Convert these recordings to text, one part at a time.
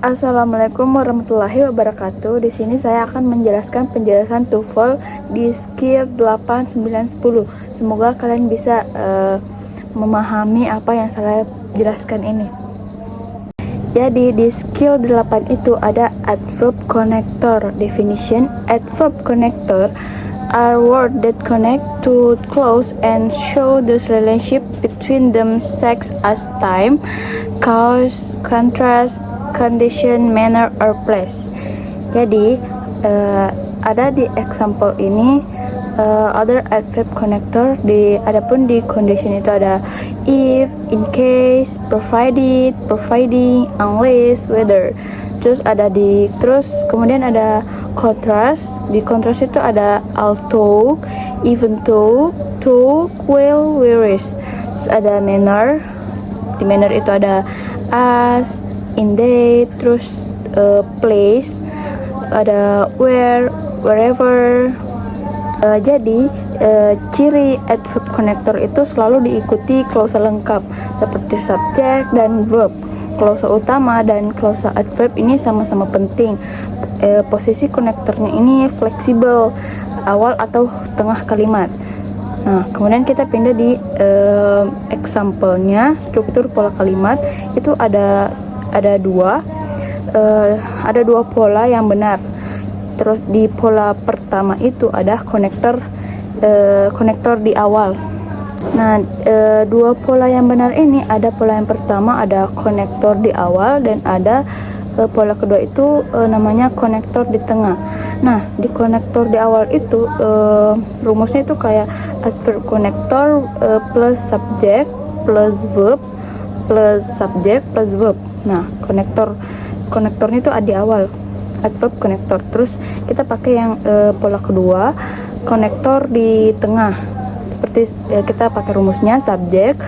Assalamualaikum warahmatullahi wabarakatuh. Di sini saya akan menjelaskan penjelasan TOEFL di skill 8, 9, 10. Semoga kalian bisa memahami apa yang saya jelaskan ini. Jadi di skill 8 itu ada adverb connector definition. Adverb connector are words that connect to clause and show the relationship between them such as time, cause, contrast, condition, manner, or place. Jadi ada di example ini other adverb connector. Adapun di condition itu ada if, in case, provided, providing, unless, whether. Terus kemudian ada contrast. Di contrast itu ada although, even though, will, whereas. Terus ada manner. Di manner itu ada as, indeed, terus place, ada where, wherever. Jadi ciri adverb connector itu selalu diikuti klausa lengkap seperti subjek dan verb. Klausa utama dan klausa adverb ini sama-sama penting. Posisi konektornya ini fleksibel, awal atau tengah kalimat. Nah, kemudian kita pindah di example-nya, struktur pola kalimat itu ada dua pola yang benar. Terus di pola pertama itu ada konektor di awal. Nah, dua pola yang benar ini ada pola yang pertama ada konektor di awal dan ada pola kedua itu namanya konektor di tengah. Nah, di konektor di awal itu rumusnya itu kayak adverb konektor plus subjek plus verb plus subjek plus verb. Nah, konektornya itu ada di awal, adverb konektor. Terus kita pakai yang pola kedua, konektor di tengah. Seperti kita pakai rumusnya subjek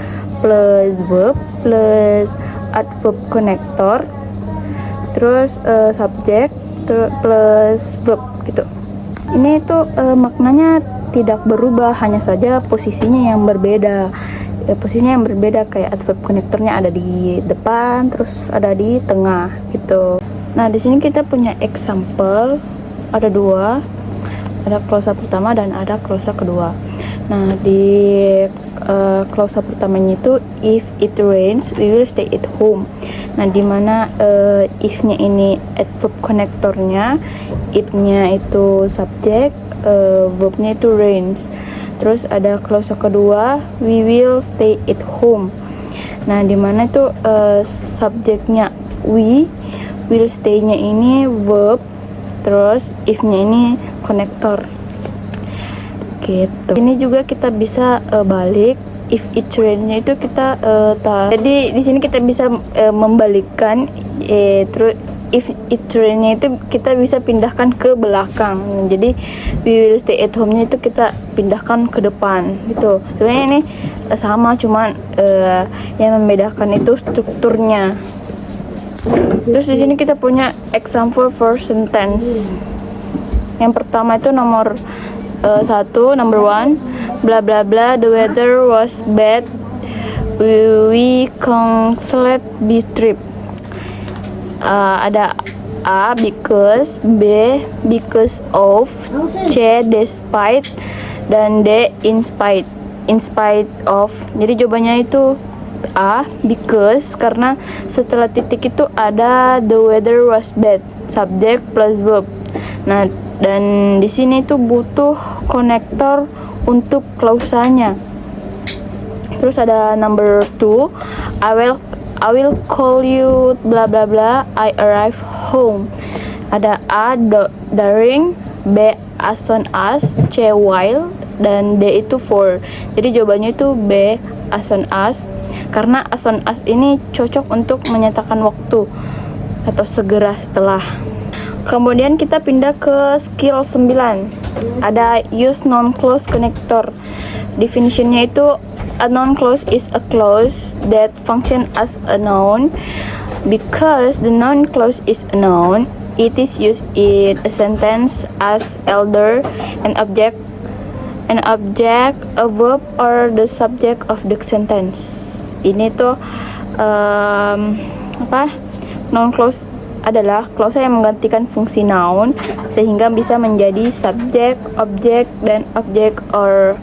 plus verb plus adverb konektor, terus subjek plus verb gitu. Ini itu maknanya tidak berubah, hanya saja posisinya yang berbeda. Posisinya yang berbeda, kayak adverb konektornya ada di depan, terus ada di tengah gitu. Nah, di sini kita punya example, ada dua, ada klausa pertama dan ada klausa kedua. Nah, di klausa pertamanya itu if it rains, we will stay at home. Nah, dimana if-nya ini adverb konektornya, it-nya itu subjek, verb-nya itu rains. Terus ada klausa kedua, we will stay at home. Nah, dimana itu subjeknya we, will stay-nya ini verb, terus if-nya ini konektor. Gitu. Ini juga kita bisa balik. If it rain-nya itu kita jadi di sini kita bisa membalikkan, terus if it rain-nya itu kita bisa pindahkan ke belakang. Jadi we will stay at home-nya itu kita pindahkan ke depan gitu. Sebenarnya ini sama, cuman yang membedakan itu strukturnya. Terus di sini kita punya example for sentence. Yang pertama itu nomor 1, number 1, bla bla bla, the weather was bad, we canceled the trip. Ada A because, B because of, C despite, dan D in spite of. Jadi jawabannya itu A because, karena setelah titik itu ada the weather was bad, subject plus verb. Nah, dan di sini itu butuh konektor untuk klausanya. Terus ada number 2, I will call you bla bla bla, I arrive home. Ada A during, B as soon as, C while, dan D itu for. Jadi jawabannya itu B as soon as, karena as soon as ini cocok untuk menyatakan waktu atau segera setelah. Kemudian kita pindah ke skill 9. Ada use non-clause connector. Definitionnya itu a non-clause is a clause that function as a noun. Because the noun clause is a noun, it is used in a sentence as either an object, a verb, or the subject of the sentence. Ini tuh non-clause adalah klausa yang menggantikan fungsi noun sehingga bisa menjadi subject, object, dan object or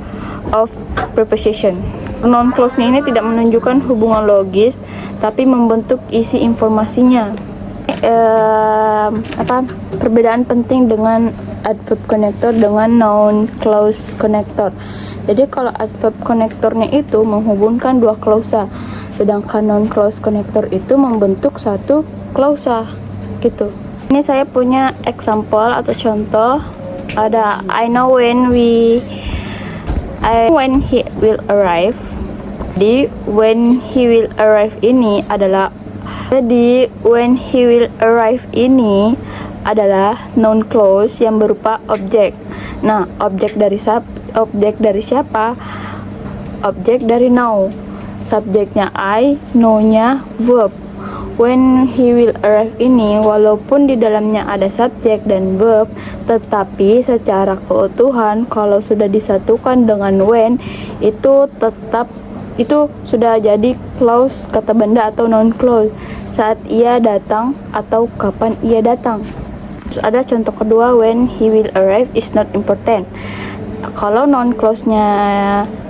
of preposition. Noun clause-nya ini tidak menunjukkan hubungan logis, tapi membentuk isi informasinya. Perbedaan penting dengan adverb connector dengan noun clause connector. Jadi kalau adverb connectornya itu menghubungkan dua klausa, sedangkan noun clause connector itu membentuk satu klausa gitu. Ini saya punya example atau contoh. Ada I know when he will arrive. Jadi when he will arrive ini adalah noun clause yang berupa objek. Nah, objek dari siapa? Objek dari know. Subjeknya I, know-nya verb. When he will arrive ini walaupun di dalamnya ada subjek dan verb, tetapi secara keutuhan kalau sudah disatukan dengan when itu sudah jadi clause kata benda atau noun clause saat ia datang atau kapan ia datang. Terus ada contoh kedua, when he will arrive is not important. Kalau noun clause-nya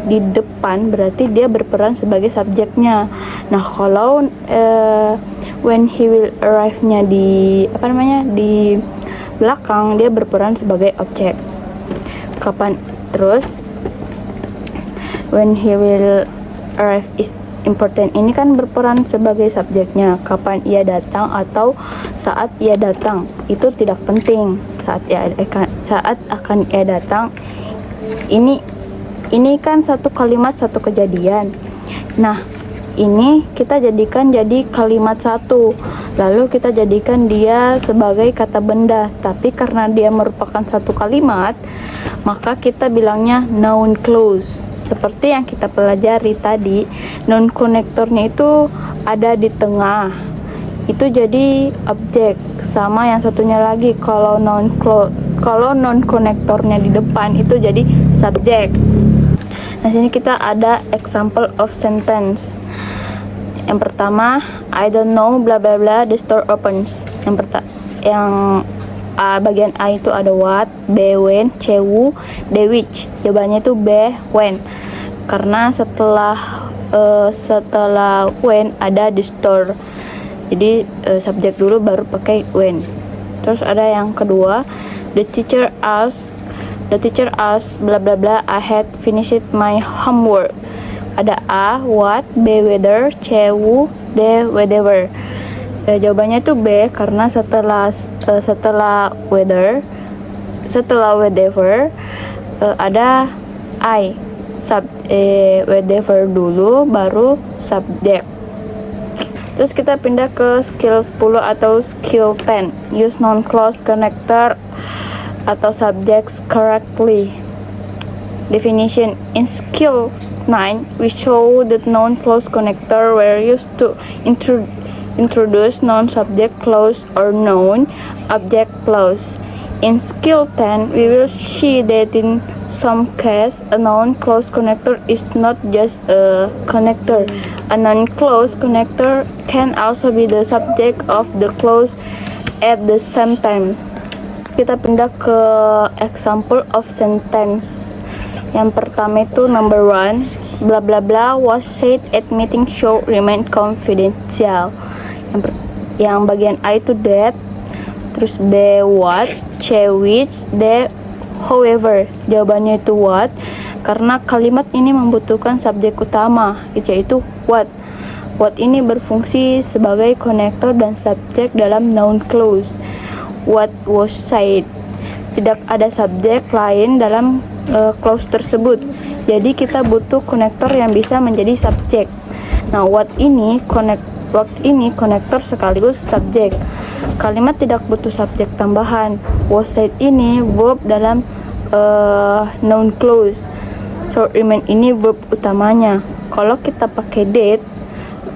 di depan berarti dia berperan sebagai subjeknya. Nah, kalau when he will arrive-nya di belakang dia berperan sebagai objek. Terus when he will arrive is important ini kan berperan sebagai subjeknya. Kapan ia datang atau saat ia datang itu tidak penting. Saat akan ia datang ini kan satu kalimat satu kejadian. Nah, ini kita jadikan jadi kalimat satu, lalu kita jadikan dia sebagai kata benda. Tapi karena dia merupakan satu kalimat, maka kita bilangnya noun clause. Seperti yang kita pelajari tadi, noun konektornya itu ada di tengah, itu jadi objek. Sama yang satunya lagi, kalau noun konektornya di depan itu jadi subjek. Nah, sini kita ada example of sentence. Yang pertama, I don't know bla bla bla the store opens. Yang bagian A itu ada what, B when, C who, D which. Jawabannya itu B when. Karena setelah when ada the store. Jadi subjek dulu baru pakai when. Terus ada yang kedua, the teacher asked bla bla bla I had finished my homework. Ada A what, B whether, C who, D whatever. Jawabannya itu B karena setelah whether ada I, whatever dulu baru subjek. Terus kita pindah ke skill 10 atau skill 10. Use noun clause connector atau subjects correctly. Definition: in skill 9 we show that noun clause connector were used to introduce noun subject clause or noun object clause. In skill 10 we will see that in some case a noun clause connector is not just a connector. A noun clause connector can also be the subject of the clause at the same time. Kita pindah ke example of sentence. Yang pertama itu number 1, bla bla bla was said at meeting should remain confidential. Yang bagian A itu that, terus B what, C which, D however. Jawabannya itu what karena kalimat ini membutuhkan subjek utama yaitu what. What ini berfungsi sebagai konektor dan subjek dalam noun clause. What was said. Tidak ada subjek lain dalam clause tersebut. Jadi kita butuh konektor yang bisa menjadi subjek. Nah, what ini konektor sekaligus subjek. Kalimat tidak butuh subjek tambahan. Was said ini verb dalam noun clause. So remain ini verb utamanya. Kalau kita pakai did,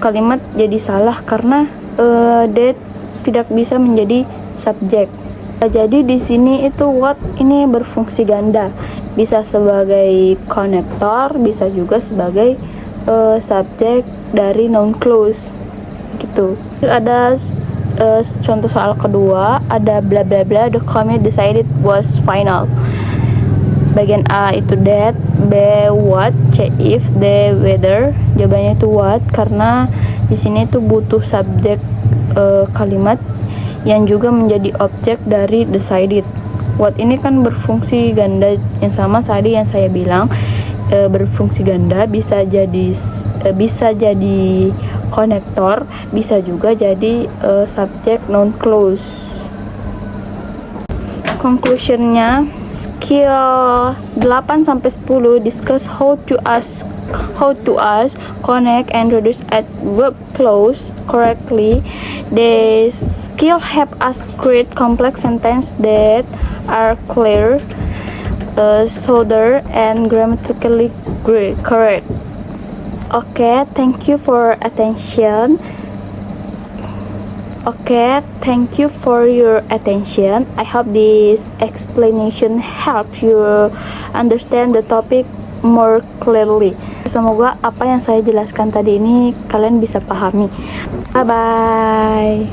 kalimat jadi salah karena did tidak bisa menjadi subjek. Jadi di sini itu what ini berfungsi ganda, bisa sebagai konektor, bisa juga sebagai subjek dari noun clause gitu. Ada contoh soal kedua ada bla bla bla, the committee decided was final. Bagian A itu that, B what, C if, D whether. Jawabannya itu what karena di sini tuh butuh subjek kalimat yang juga menjadi objek dari decided. What ini kan berfungsi ganda yang sama tadi yang saya bilang, berfungsi ganda bisa jadi konektor, bisa juga jadi subjek non clause. Conclusionnya, skill 8 sampai 10 discuss how to ask, connect and reduce at verb clause correctly. The skill help us create complex sentences that are clear, sober, and grammatically correct. Okay, thank you for attention. I hope this explanation helps you understand the topic more clearly. Semoga apa yang saya jelaskan tadi ini kalian bisa pahami. Bye bye.